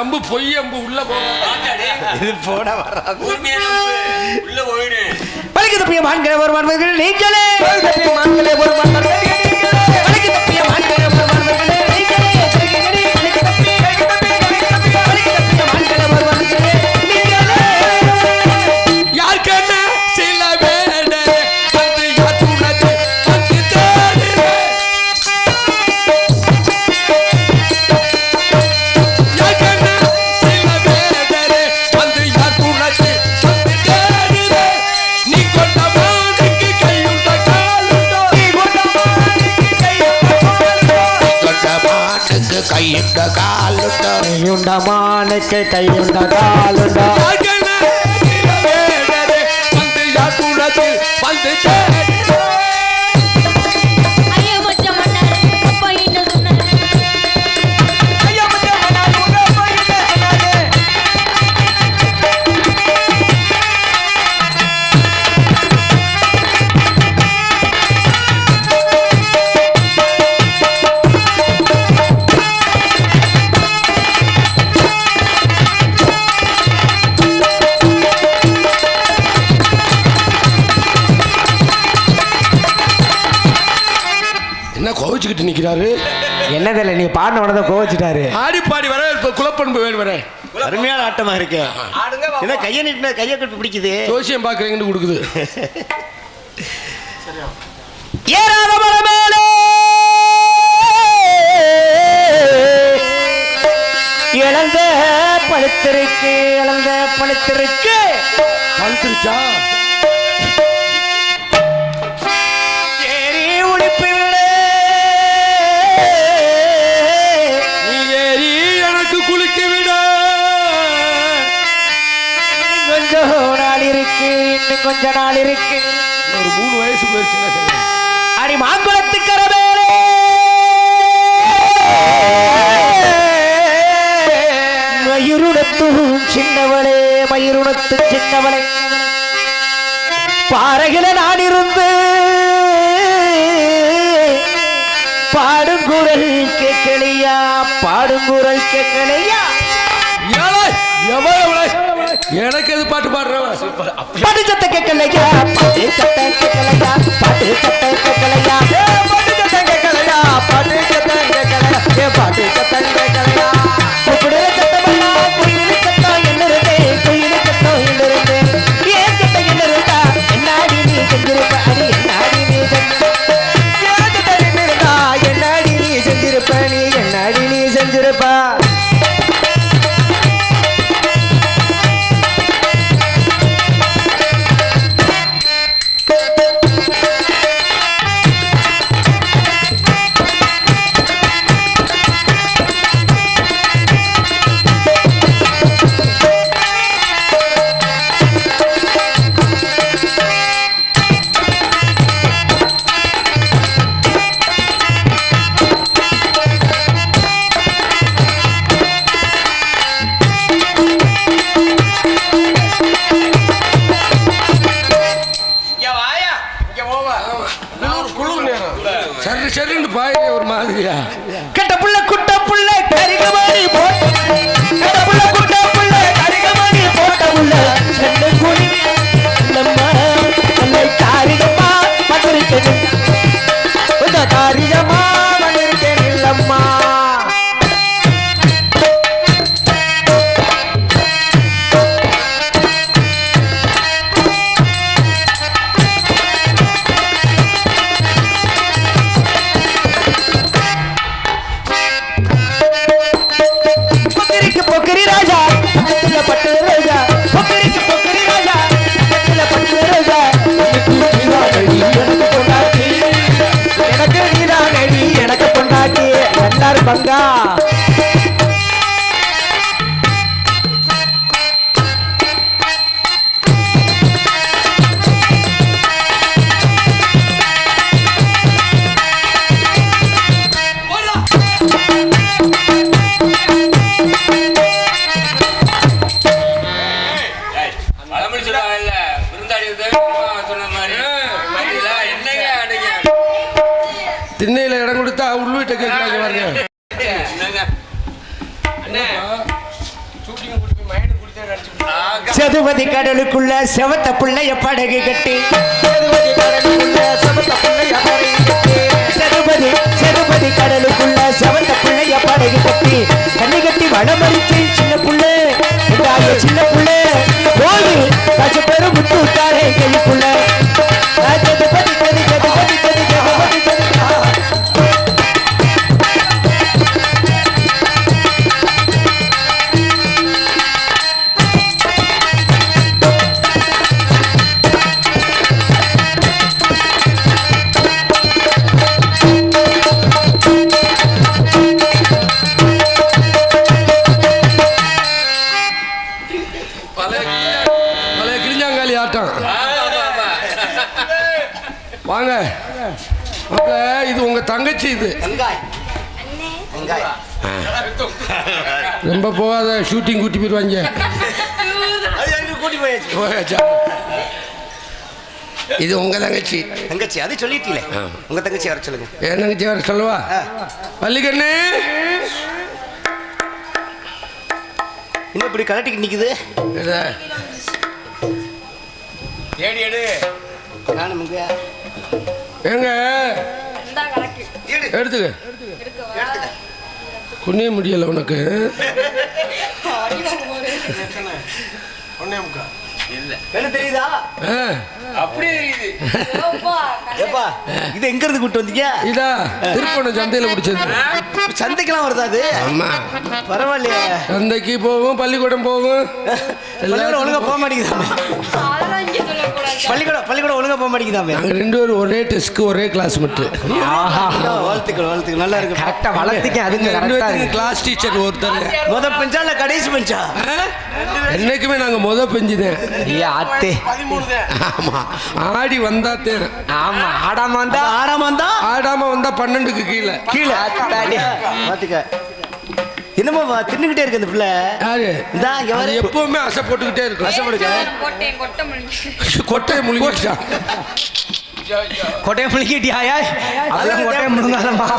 அம்பு பொய் அம்பு உள்ள இது போட வராது. உள்ள போயிடு. பலிக்கு தப்பிய மான்களே ஒரு மான்கள் நீங்களே. தப்பிய மான்களே ஒரு மான்கள் நீங்களே. பலிக்கு தப்பிய மான்களே ஒரு மான்கள் நீங்களே. பலிக்கு தப்பிய மான்களே ஒரு மான்கள் நீங்களே. யார் கண்ண சில வேட வந்து யாத்துனது வந்து தேடு. யார் கண்ண சில வேட வந்து யாத்துனது வந்து தேடு. நீ கொண்ட மானுக்கு கையுண்ட காலுண்டோ. நீ கொண்ட மானுக்கு கையுண்ட காலுண்டோ. கொண்ட மானுக்கு கையுண்ட காலுண்டோ. கையுண்ட மானுக்கு கையுண்ட காலுண்டோ. யார் கண்ண சில வேட வந்து யாத்துனது வந்து தேடு. ஐயோ மச்சான் மன்னாரு அப்பா என்ன சொன்னாரு? ஐயா மச்சான் மன்னாரு உங்க அப்பா என்ன சொன்னாரு? என்ன கோவிச்சுக்கிட்டு நிக்கிறாரு? என்னதில்ல நீ பாடின உடனே கோவச்சிட்டாரு. ஆடி பாடி வர இப்ப குலப்பண்பு வேணும் வர அருமையான ஆட்டமா இருக்கு. என்ன கையை நீட்டின கையை கட்டு பிடிக்குது. ஜோசியம் பாக்குறீங்கன்னு கொடுக்குது. ஏறாத மரமேலே இழந்த பழுத்திருக்கு இழந்த பழுத்திருக்கு. பழுத்துருச்சா? ஏறி உடுப்பில்லை நீ ஏறி எனக்கு குளிக்க விட. கொஞ்சம் நாள் இருக்கு இன்னும் கொஞ்ச நாள் இருக்கு. ஒரு 3 வயசு போயிடுச்சுன்னா சரி. அடி மாங்குளத்துக்கர மேலே மயிருணத்தும் சின்னவளே மயிருணத்து சின்னவளே பாறைகள நாடிருந்து பாடுங்குரல் கேட்கலையா பாடுங்குரல் கேட்கலையா. ஏழை, எவ்வளவு எனக்கு எது பாட்டு பாடுறவன் பாட்டு சத்தம் கேட்கலையா பாட்டு சத்தம் கேட்கலையா பாட்டு சத்தம் கேட்கலையா பாட்டு சத்தம் கேட்கலையா பாட்டு சத்தம் கேட்கலையா பாட்டு சத்தம் கேட்கலையா. குப்பிடுற சத்தமெல்லா குயில் சத்தம் என்னருதே குயில் சத்தம் என்னருதே. ஏன் சத்தம் என்னருதா என்னாடி நீ செஞ்சிருப்ப அடி என்னாடி நீ செஞ்சிருப்ப. ஏன் சத்தம் என்னருதா என்னாடி நீ செஞ்சிருப்ப நீ என்னாடி நீ செஞ்சிருப்ப. சரி சரின்னு பாய் ஒரு மாதிரியா. கட்ட புள்ள குட்ட புள்ள கரிகமணி போட்ட கட்ட புள்ள குட்ட புள்ள கரிகமணி போட்ட புள்ள சென்னை கூடி நம்மா அந்த தாரிகம்மா மதுரிக்கே இந்த தாரிகம்மா மதுரிக்கே இல்லம்மா. பொக்கிரி ராஜா பக்கத்துல பட்டு ராஜா பொக்கிரிக்கு பொக்கிரி ராஜா பக்கத்துல பட்டு ராஜா. எனக்கு பொண்டாட்டி எனக்கு நீதான் அடி எனக்கு பொண்டாட்டி எல்லாரும் பங்கா. திண்ணையில இடம் கொடுத்தா உள் வீட்டை கேட்கறாங்க பாருங்க. சதுபதி கடலுக்குள்ள செவத்த பிள்ளைய படகு கட்டி சதுபதி கடலுக்குள்ள செவத்த பிள்ளைய படகு கட்டி சதுபதி கடலுக்குள்ள செவத்த பிள்ளைய படகு கட்டி கண்ணி கட்டி வடமறிச்சு சின்ன புள்ளை சின்ன புள்ளை போது காசு பேரு முட்டு விட்டாரே கைக்குள்ள சதுபதி கதி சதுபதி கதி சதுபதி கதி பழைய கிழிஞ்சாங்காலி ஆட்டம். வாங்க மாப்ள, இது உங்க தங்கச்சி. இது ரொம்ப போகாத, ஷூட்டிங் கூட்டி போயிடுவாங்க. போயாச்சா? இது உங்க தங்கச்சி. தங்கச்சி அது சொல்லிட்டீங்களே, உங்க தங்கச்சி வர சொல்லுங்க. என் தங்கச்சி வர சொல்லவா? பள்ளிக்கண்ணு இன்னும் இப்படி கலட்டிக்கு நிக்குது. ஏடி எடு ஏங்க எடுத்துக்க. குனிய முடியல உனக்கு. தெரியுதா? அப்படியே இது எங்க இருந்து கூட்டு வந்தீங்க? இதா திருப்பணம் சந்தையில பிடிச்சது. சந்தைக்கெல்லாம் வருதா அது? ஆமா, பரவாயில்லையே. சந்தைக்கு போகும், பள்ளிக்கூடம் போகும். பள்ளிக்கூடம் ஒழுங்கா போக மாட்டேங்குதாமே. பள்ளிக்கூடம் ஒழுங்கா போக மாட்டேங்குதாமே. நாங்க ரெண்டு பேரும் ஒரே டெஸ்க்கு ஒரே கிளாஸ் மட்டும். வாழ்த்துக்கள் நல்லா இருக்கு. கரெக்டா வளர்த்திக்க. அதுங்க கிளாஸ் டீச்சர் ஒருத்தர். முத பெஞ்சா இல்ல கடைசி பெஞ்சா? என்னைக்குமே நாங்க முத பெஞ்சுதேன். ஆமா, ஆடி வந்தா தேர். ஆமா, ஆடாம வந்தா 12க்கு கீழே. பாத்துக்க. என்னமோ தின்னுகிட்டே இருக்கு அந்த பிள்ளை. யாரு? இந்தா எப்பவுமே அசை போட்டுக்கிட்டே இருக்கும். கொட்டையை முழுங்கிச்சா? கொட்டையை முழுங்கிட்டியா? அதெல்லாம் கொட்டையை முழுங்காதம்மா.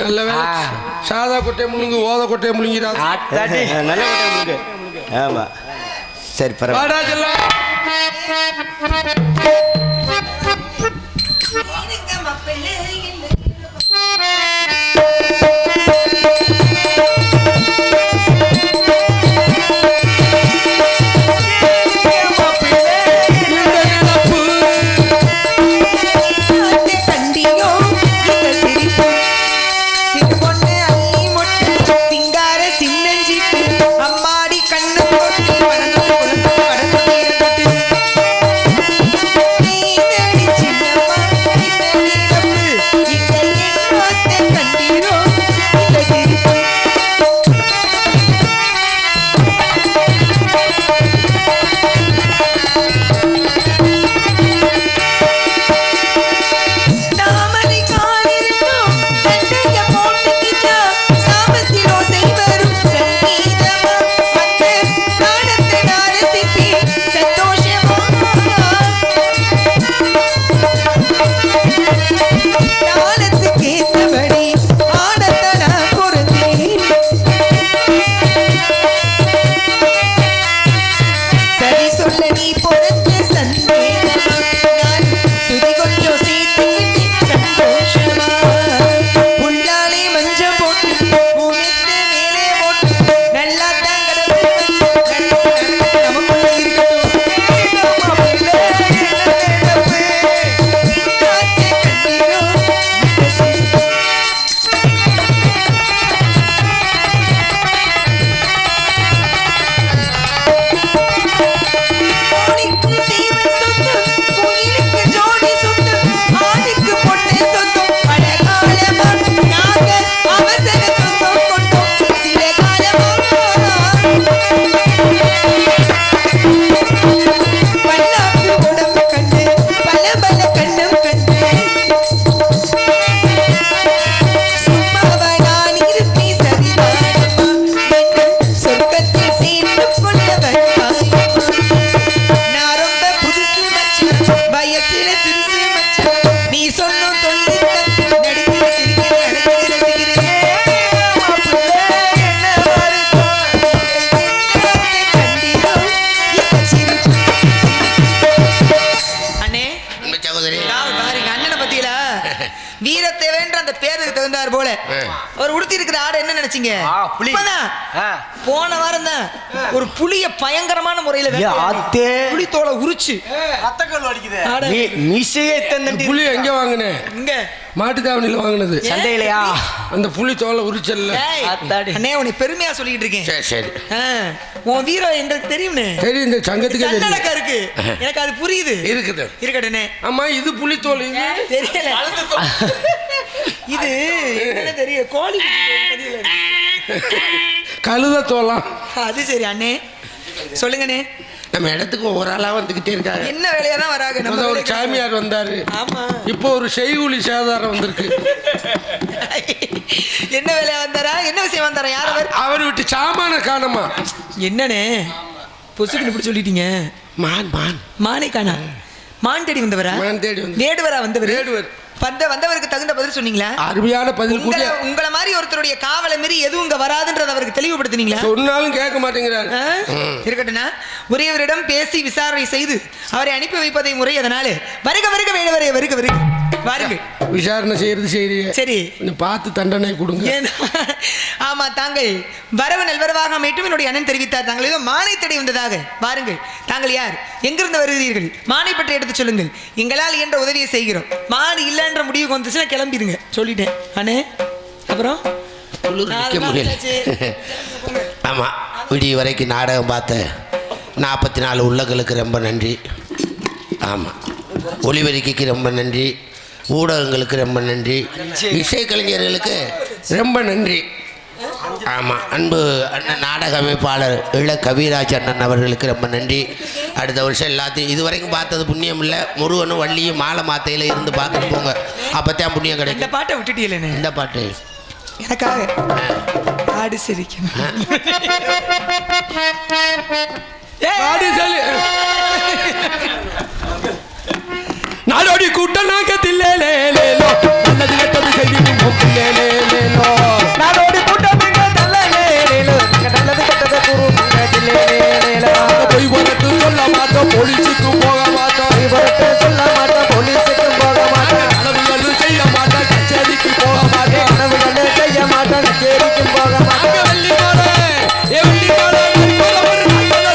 நல்ல வேலை. சாதா கொட்டையை முழுங்கு, ஓத கொட்டையை முழுங்கிறா. நல்ல கொட்டையை முழுங்கு. ஆமா, சரி பரவாயில்ல. சின்ன வீரத்தேவன்ற அந்த பேருக்கு தகுந்தார் போல அவர் உடுத்தி இருக்கிற ஆடை என்ன நினைச்சீங்க? புலி. இப்பதான், போன வாரம் தான் ஒரு புலிய பயங்கரமான முறையில அத்தே. புலி தோலை உரிச்சு ரத்தக்கல் அடிக்குது. ஆட மிசையே தந்தண்டி புளி எங்க வாங்கினேன்? இங்க மாட்டுத்தாவணியில வாங்கினது. சந்தையிலையா? அந்த புளி தோலை உரிச்சல்ல. ஏய், அத்தாடி. அண்ணே உன்னை பெருமையா சொல்லிட்டு இருக்கேன். சரி சரி உன் வீரம் எங்களுக்கு தெரியும்னு சரி, இந்த சங்கத்துக்கே தெரியும். சந்தனக்கா இருக்கு, எனக்கு அது புரியுது. இருக்குது. இருக்கட்டே. ஆமா, இது புளி தோல். இது தெரியல. இது என்ன தெரியல, கோழி தெரியல. கழுத தோலாம். அது சரி அண்ணே, சொல்லுங்கண்ணே. நம்ம இடத்துக்கு ஒரு ஆளா வந்துகிட்டே இருக்காங்க. என்ன வேலையா தான் வராங்க? நம்ம ஒரு சாமியார் வந்தாரு. ஆமா, இப்போ ஒரு செய்கூலி சேதாரம் வந்திருக்கு. என்ன வேலையா வந்தாரா? என்ன விஷயம் வந்தாரா? யார் அவர்? அவர் விட்டு சாமான காணமா. என்னண்ணே பொசுக்குன்னு இப்படி சொல்லிட்டீங்க? மான் மான் மானை காணா? மான் தேடி வந்தவரா? மான் தேடி வந்து வேடுவரா வந்தவர்? வேடுவர். வந்தவருக்கு தகுந்த பதில் சொன்னீங்களா? அருமையான பதில். உங்களை மாதிரி ஒருத்தருடைய காவலை மீறி எதுவும் இங்க வராதுன்றத அவருக்கு தெளிவுபடுத்தினீங்களா? சொன்னாலும் கேட்க மாட்டேங்கிறாரு. இருக்கட்டும்னா உரியவரிடம் பேசி விசாரணை செய்து அவரை அனுப்பி வைப்பதை முறை. அதனால வருக வருக வேடுவரே, வருக வருக வாருங்க. விசாரணை செய்யறது செய்றீங்க. சரி, பார்த்து தண்டனை கொடுங்க. ஆமா, தாங்கள் வரவு நல்வரவாக அமைட்டும் என்னுடைய அண்ணன் தெரிவித்தார். தாங்கள் ஏதோ மானை தேடி வந்ததாக. வாருங்கள். தாங்கள் யார்? எங்கிருந்து வருகிறீர்கள்? மானை பற்றி எடுத்து சொல்லுங்கள். எங்களால் என்ற உதவியை செய்கிறோம். மான் இல்லைன்ற முடிவுக்கு வந்துச்சுன்னா கிளம்பிடுங்க. சொல்லிட்டேன் அண்ணே. அப்புறம் முடியல. ஆமா, விடிய வரைக்கும் நாடகம் பார்த்த 44 உள்ளங்களுக்கு ரொம்ப நன்றி. ஆமாம், ஒளிபெருக்கிக்கு ரொம்ப நன்றி, ஊடகங்களுக்கு ரொம்ப நன்றி, இசைக்கலைஞர்களுக்கு ரொம்ப நன்றி. ஆமாம், அன்பு அண்ணன் நாடக அமைப்பாளர் இள கவிராஜ் அண்ணன் அவர்களுக்கு ரொம்ப நன்றி. அடுத்த வருஷம் எல்லாத்தையும் இதுவரைக்கும் பார்த்தது புண்ணியம் இல்லை. முருகனும் வள்ளியும் மாலை மாத்தையில் இருந்து பார்த்துட்டு போங்க, அப்போத்தான் புண்ணியம் இந்த கிடைக்கும். பாட்டை விட்டுட்டீங்களே? இந்த பாட்டு எனக்காக ஆடு சிரிக்கணும். நாடோடி கூட்டம் நாங்கத்தில்லே லேலேலோ, நல்லது கெட்டது செய்தி லேலேலோ. நாடோடி கூட்டம் நல்லது கெட்டது குரு. போய் வரட்டு சொல்ல மாட்டோம், போலீஸுக்கு போக மாட்டோம். சொல்ல மாட்டோம், போலீஸுக்கு போக மாட்டோம். கனவுகளும் செய்ய மாட்டோம், கச்சேரிக்கு போக மாட்டோம். கனவுகளும் செய்ய மாட்டோம், கச்சேரிக்கு போக மாட்டோம்.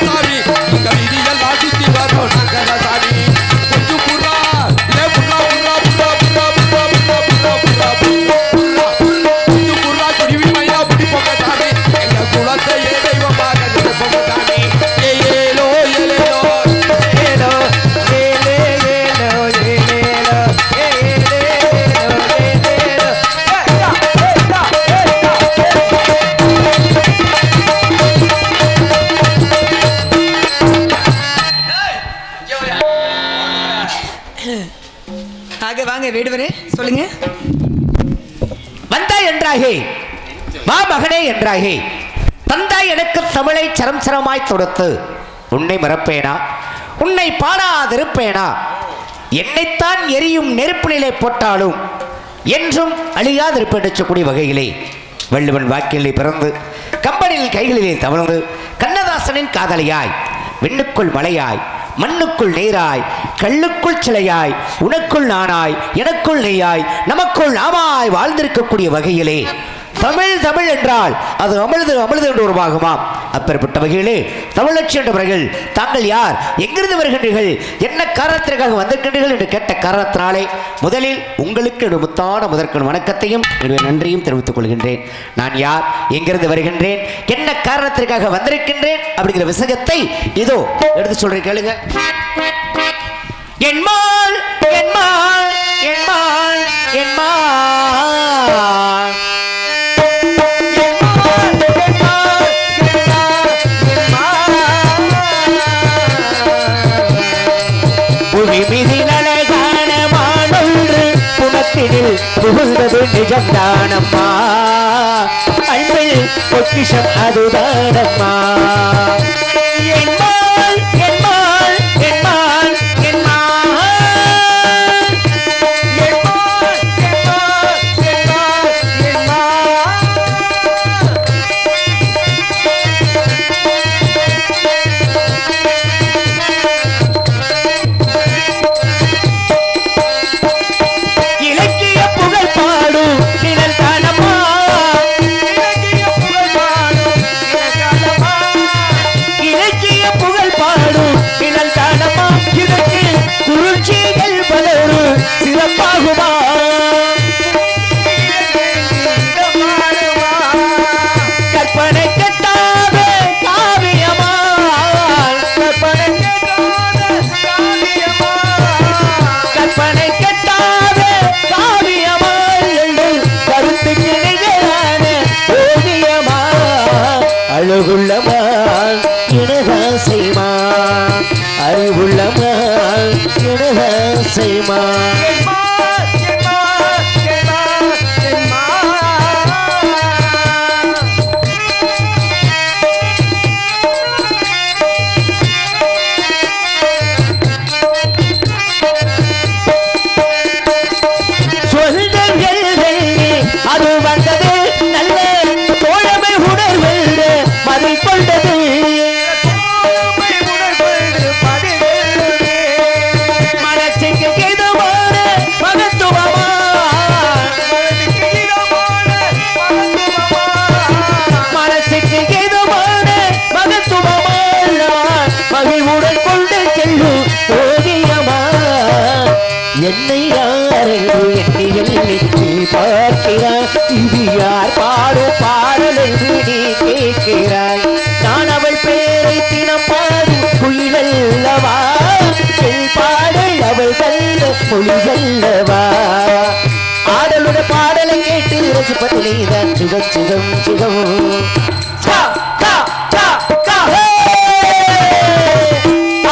சாமி இந்த விதியெல்லாம் சுத்தி வரோம் நாங்கள் சாமி. கொஞ்சம் புறா ஏ புறா புறா புறா புறா புறா புறா புறா புறா கொஞ்சம் புறா குருவி மையா பிடி போக சாமி. எங்க குலத்தை ஏ தெய்வமாக நினைப்போம் சாமி. ஏலேலோ ஏலேலோ ஏலோ ஏலே ஏலோ ஏலேலோ ஏலேலோ ஏலேலோ. ஆக வாங்க வேடுவரே, சொல்லுங்க. வந்தாய் என்றாகே, வா மகனே என்றாகே, தந்தாய் எனக்கு தமிழை சரம் சரமாய் தொடுத்து. உன்னை மறப்பேனா, உன்னை பாடாதிருப்பேனா? என்னைத்தான் எரியும் நெருப்பினிலே போட்டாலும் என்றும் அழியாதிருப்பேன் வகையிலே வள்ளுவன் வாக்கிலே பிறந்து கம்பனில் கைகளிலே தவழ்ந்து கண்ணதாசனின் காதலியாய் விண்ணுக்குள் மலையாய் மண்ணுக்குள் நீராய் கல்லுக்குள் சிலையாய் உனக்குள் நானாய் எனக்குள் நீயாய் நமக்குள் நாமாய் வாழ்ந்திருக்கக்கூடிய வகையிலே தமிழ் தமிழ் என்றால் அது அமிழ்து அமிழ்து என்று உருவாகுமாம். அப்பேற்பட்ட வகையிலே தமிழச்சி என்றவர்கள் தாங்கள் யார், எங்கிருந்து வருகின்றீர்கள், என்ன காரணத்திற்காக வந்திருக்கின்றீர்கள் என்று கேட்ட காரணத்தினாலே முதலில் உங்களுக்கு ஒரு முத்தான முதற்கண் வணக்கத்தையும் என்னுடைய நன்றியும் தெரிவித்துக் கொள்கின்றேன். நான் யார், எங்கிருந்து வருகின்றேன், என்ன காரணத்திற்காக வந்திருக்கின்றேன் அப்படிங்கிற விஷயத்தை இதோ எடுத்து சொல்றேன், கேளுங்க. என்மாள் என்மாள் என்மாள் என்மாள் மீதினழகான மானொன்று புனத்தினில் புகுந்தது நிஜம்தானம்மா, அன்பில் பொக்கிஷம் அதுதானம்மா. என்மாள் என்மாள் என்மாள் என்மாள் என்மாள் என்மாள் என்மாள் என்மாள். இலக்கிய புகழ் கேட்கிறாய் இது யார் பாடும் பாடல் என்று நீ கேட்கிறாய் நான் அவள் பேரை தினம் பாடும் குயிலல்லவா என் பாடல் அவள் தந்த மொழியல்லவா ஆடலுட பாடலை கேட்டு ரசிப்பதிலேதான் சுகம் சுகம் சுகம்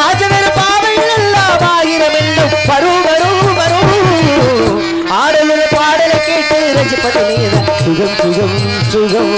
ஆஜனர் பாவையில் எல்லாம் ஆயிரம் எல்லாம் வரும் வரும் வரும் ஆடலுட பாடலை கேட்டு ரசிப்பதிலேதான் சுகம் சுகம் சுகம்